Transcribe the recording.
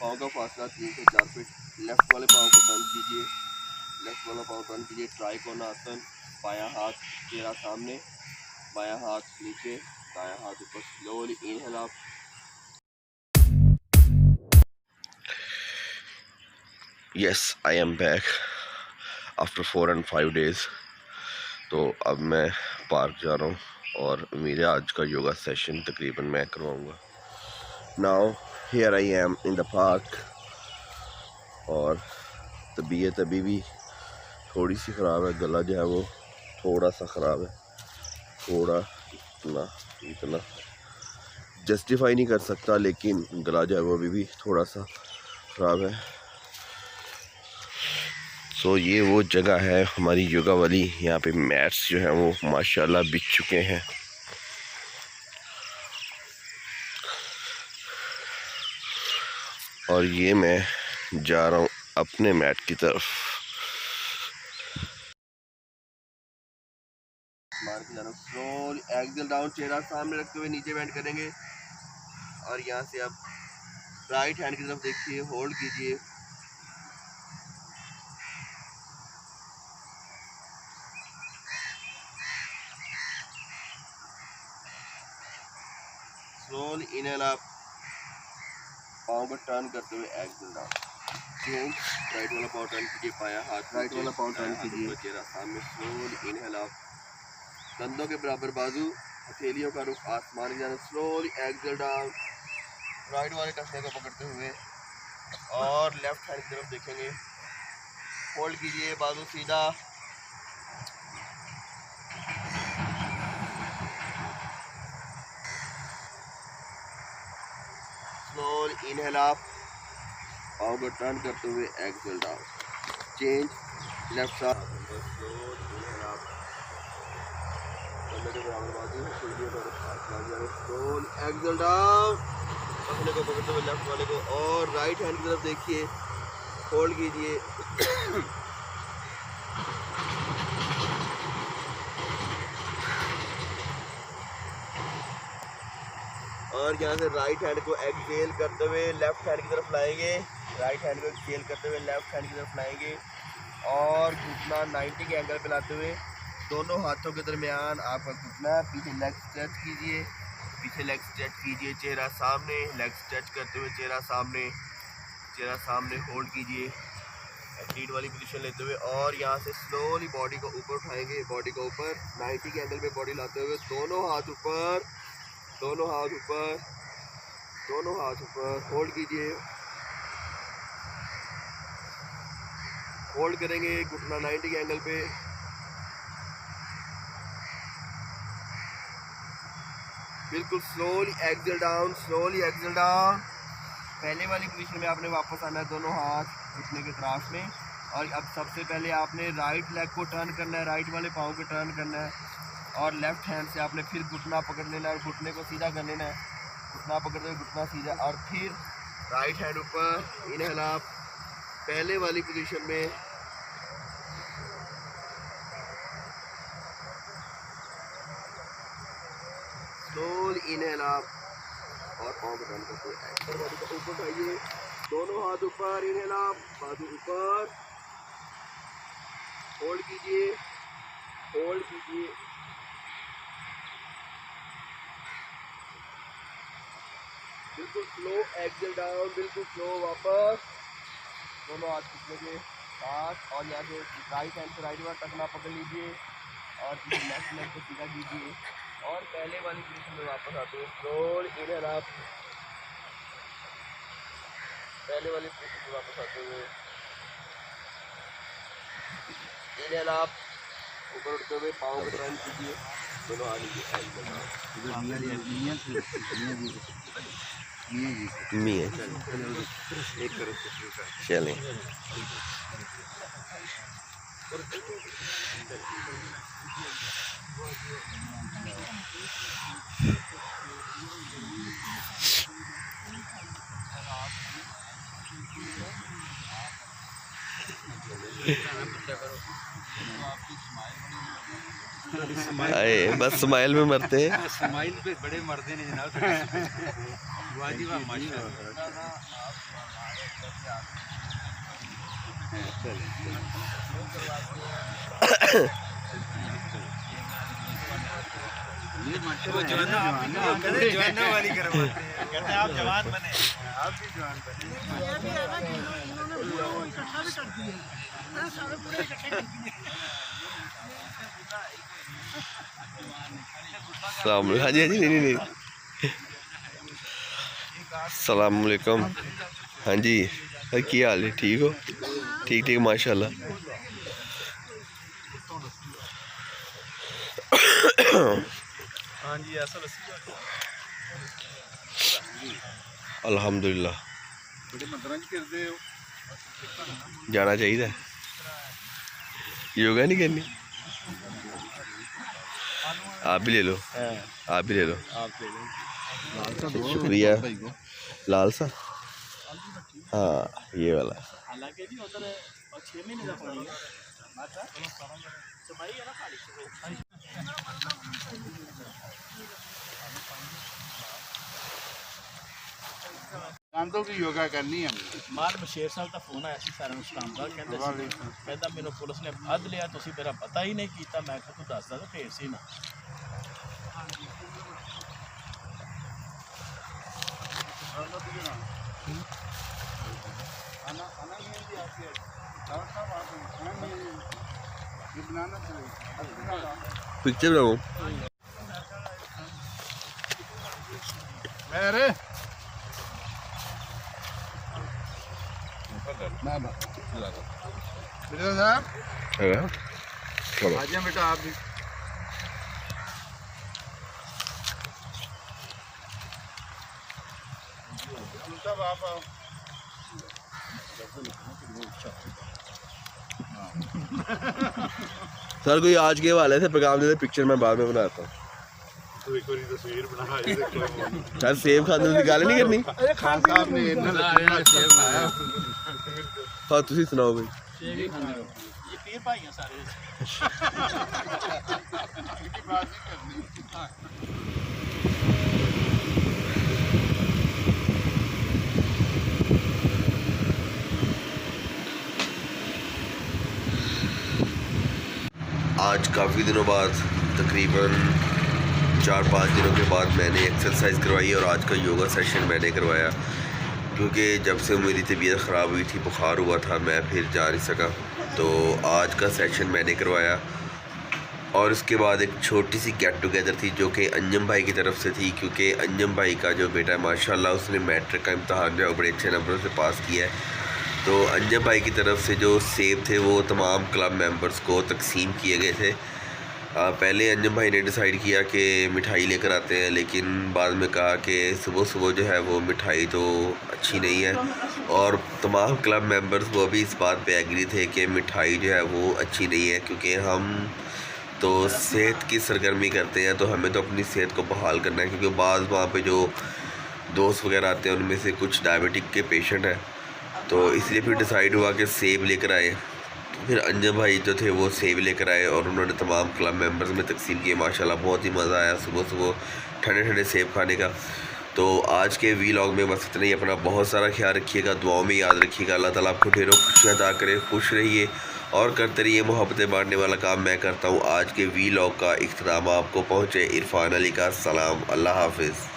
पाँव का फासला 3 से 4 फीट। लेफ्ट वाले पाँव को टर्न कीजिए, लेफ्ट वाला पाँव टर्न कीजिए। ट्राइकोनासन, बायां हाथ चेहरा सामने, बायां हाथ नीचे, दायां हाथ ऊपर। स्लोली इनहेल आप। Yes, I am back after 4 and 5 days। तो अब मैं पार्क जा रहा हूँ और मेरे आज का योगा सेशन तकरीबन मैं करवाऊँगा। Now here I am in the park और तबीयत अभी भी थोड़ी सी ख़राब है। गला जो है वो थोड़ा सा ख़राब है, थोड़ा इतना जस्टिफाई नहीं कर सकता, लेकिन गला जो है वो अभी भी थोड़ा सा ख़राब है। सो ये वो जगह है हमारी योगा वाली, यहाँ पे मैट्स जो हैं वो माशाल्लाह बिछ चुके हैं। और ये मैं जा रहा हूँ अपने मैट की तरफ। स्लोली एक्सेल डाउन, चेहरा सामने रखते हुए नीचे बेंड करेंगे और यहाँ से आप राइट हैंड की तरफ देखिए, होल्ड कीजिए। स्लोली इनहेल आप, पाँव को टर्न करते हुए एक्सेल डाउन। चेंज, राइट वाला पाँव टर्न कीजिए, बायां हाथ राइट वाला पाँव टर्न कीजिए, चेहरा सामने। स्लोली इनहेल आप, कंधों के बराबर बाजू, हथेलियों का रुख आसमान की जाने। स्लोली एक्सेल डाउन, राइट वाले टखने को पकड़ते हुए और लेफ्ट हैंड की तरफ देखेंगे। होल्ड कीजिए, बाजू सीधा। स्लोली इनहेल आप, पाँव को टर्न करते हुए exhale down. Change, left side. Slowly inhale आप, कंधे के बराबर बाजू, हथेलियों का रुख आसमान की जाने। स्लोली एक्सेल डाउन, टखने को पकड़ते हुए लेफ्ट वाले को और राइट हैंड की तरफ देखिए, होल्ड कीजिए। और यहाँ से राइट हैंड को एक्सेल करते हुए लेफ्ट हैंड की तरफ लाएंगे, राइट हैंड को एक्सेल करते हुए लेफ्ट हैंड की तरफ लाएंगे और घुटना 90 के एंगल पे लाते हुए दोनों हाथों के दरमियान आपका घुटना, पीछे लेग स्ट्रेच कीजिए, पीछे लेग स्ट्रेच कीजिए, चेहरा सामने, लेग स्ट्रेच करते हुए चेहरा सामने, चेहरा सामने, होल्ड कीजिए एथलीट वाली पोजीशन लेते हुए और यहाँ से स्लोली बॉडी को ऊपर उठाएंगे, बॉडी को ऊपर 90 के एंगल पे बॉडी लाते हुए दोनों हाथ ऊपर, दोनों हाथ ऊपर, दोनों हाथ ऊपर, होल्ड कीजिए। होल्ड करेंगे घुटना 90 के एंगल पे। बिल्कुल slowly exhale down, slowly exhale down. पहले वाली पोजीशन में आपने वापस आना है, दोनों हाथ घुटने के तरफ में। और अब सबसे पहले आपने राइट लेग को टर्न करना है, राइट वाले पाँव को टर्न करना है और लेफ्ट हैंड से आपने फिर घुटना पकड़ लेना है, घुटने को सीधा कर लेना है, घुटना पकड़ते हुए घुटना सीधा और फिर राइट हैंड ऊपर। इनहेल आप, पहले वाली पोजीशन में। स्लोली इनहेल आप और पाँव को टर्न करते हुए बॉडी को ऊपर उठाइए, दोनों हाथ ऊपर। इनहेल आप, बाजू ऊपर, होल्ड कीजिए, होल्ड कीजिए। बिल्कुल स्लो एक्सेल डाउन, बिल्कुल स्लो वापस, दोनों हाथ घुटने के साथ और यहाँ से राइट हैंड से राइट वाला टखना पकड़ लीजिए और लेफ्ट लेग को सीधा कीजिए और पहले वाली पोजीशन में वापस आते हैं। स्लोली इनहेल आप, पहले वाली पोजीशन में वापस आते हुए इनहेल आप, ऊपर उठते हुए पाँव को टर्न कीजिए, दोनों हाथ लीजिए। एक तरफ चलें। आए बस स्माइल में मरते हैं। स्माइल पे बड़े मरते हैं जनाब। वाजिब माशाल्लाह। ये जवाना वाली करवाते हैं, कहते हैं आप जवान बने, आप भी जवान बने। हाँ जी हाँ जी, नहीं सलामुअलैकुम। हाँ जी क्या हाल है? ठीक हो? ठीक ठीक माशाल्लाह। हाँ जी ऐसा अल्हम्दुलिल्लाह बड़े मंदरां च करदे हो। जाना चाहिए। योगा नहीं करनी? आप भी ले लो, आप भी ले लो। शुक्रिया। लाल सा, हाँ ये वाला। तो भी योगा करनी है। माल बशेर साहब का फोन आया सारे इस्लाम का कहता मैंने पुलिस ने फद लिया तुसी मेरा पता ही नहीं किया। मैं तू दसदा तो भेज सी ना। पिक्चर बनाओ। मेरे साहब आजा बेटा आप भी। सब आप आओ। सर कोई आज के हवाले से पैगाम दे दे, पिक्चर मैं बाद में बनाता हूँ। तो एक बार तस्वीर बना सर सेब खाने की गल नहीं करनी। खान साहब ने सेब बनाया। हाँ तुसी सुनाओ भाई। ये पीर भाई हैं सारे। आज काफ़ी दिनों बाद, तकरीबन 4-5 दिनों के बाद मैंने एक्सरसाइज करवाई और आज का योगा सेशन मैंने करवाया, क्योंकि जब से मेरी तबीयत ख़राब हुई थी, बुखार हुआ था, मैं फिर जा नहीं सका। तो आज का सेशन मैंने करवाया और उसके बाद एक छोटी सी गेट टुगेदर थी जो कि अंजम भाई की तरफ से थी, क्योंकि अंजम भाई का जो बेटा है माशाल्लाह उसने मैट्रिक का इम्तहान जो है बड़े अच्छे नंबरों से पास किया है। तो अंजम भाई की तरफ से जो सेब थे वो तमाम क्लब मेंबर्स को तकसीम किए गए थे। पहले अंजम भाई ने डिसाइड किया कि मिठाई लेकर आते हैं, लेकिन बाद में कहा कि सुबह सुबह जो है वो मिठाई तो अच्छी नहीं है, और तमाम क्लब मेंबर्स वो भी इस बात पे एग्री थे कि मिठाई जो है वो अच्छी नहीं है, क्योंकि हम तो सेहत की सरगर्मी करते हैं तो हमें तो अपनी सेहत को बहाल करना है। क्योंकि बाज़ वहाँ पे जो दोस्त वगैरह आते हैं उनमें से कुछ डायबिटिक के पेशेंट हैं, तो इसलिए फिर डिसाइड हुआ कि सेब लेकर आए। फिर अंजम भाई जो थे वो सेब लेकर आए और उन्होंने तमाम क्लब मेंबर्स में तकसीम किए। माशाल्लाह बहुत ही मज़ा आया सुबह सुबह ठंडे ठंडे सेब खाने का। तो आज के वीलॉग में बस इतना ही। अपना बहुत सारा ख्याल रखिएगा, दुआओं में याद रखिएगा। अल्लाह ताला आपको ढेरों खुशियाँ अता करे, खुश रहिए और करते रहिए। मोहब्बतें बांटने वाला काम मैं करता हूँ। आज के वीलॉग का इख्तिताम आपको पहुँचे। इरफान अली का सलाम। अल्लाह हाफिज़।